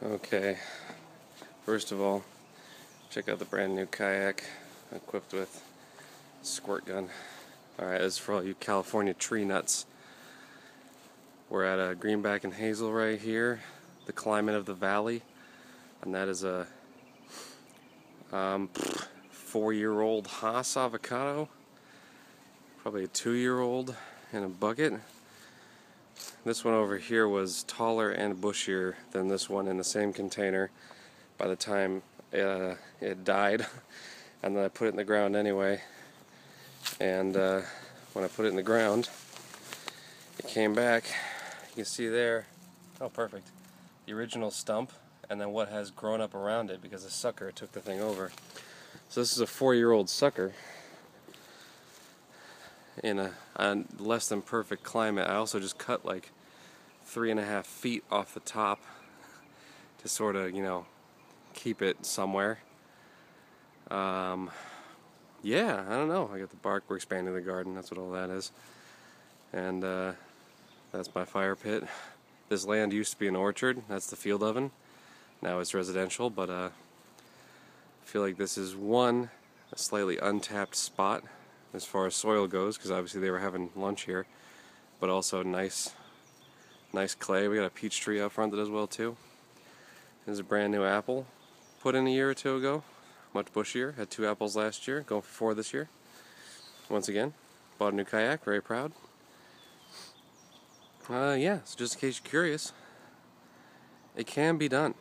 Okay, first of all, check out the brand new kayak equipped with squirt gun. Alright, this is for all you California tree nuts. We're at a Greenback and Hazel right here, the climate of the valley, and that is a 4-year-old Haas Avocado, probably a 2-year-old in a bucket. This one over here was taller and bushier than this one in the same container by the time it died, and then I put it in the ground anyway. And when I put it in the ground, it came back. You can see there, oh perfect, the original stump, and then what has grown up around it because the sucker took the thing over. So this is a 4-year-old sucker in a less than perfect climate. I also just cut like 3.5 feet off the top to sort of, keep it somewhere. Yeah, I don't know. I got the bark. We're expanding the garden. That's what all that is. And that's my fire pit. This land used to be an orchard. That's the field oven. Now it's residential, but I feel like this is a slightly untapped spot as far as soil goes, because obviously they were having lunch here, but also nice clay. We got a peach tree out front that does well too. This is a brand new apple put in a year or two ago, much bushier. Had 2 apples last year, going for 4 this year. Once again, bought a new kayak, very proud. Yeah, so just in case you're curious, it can be done.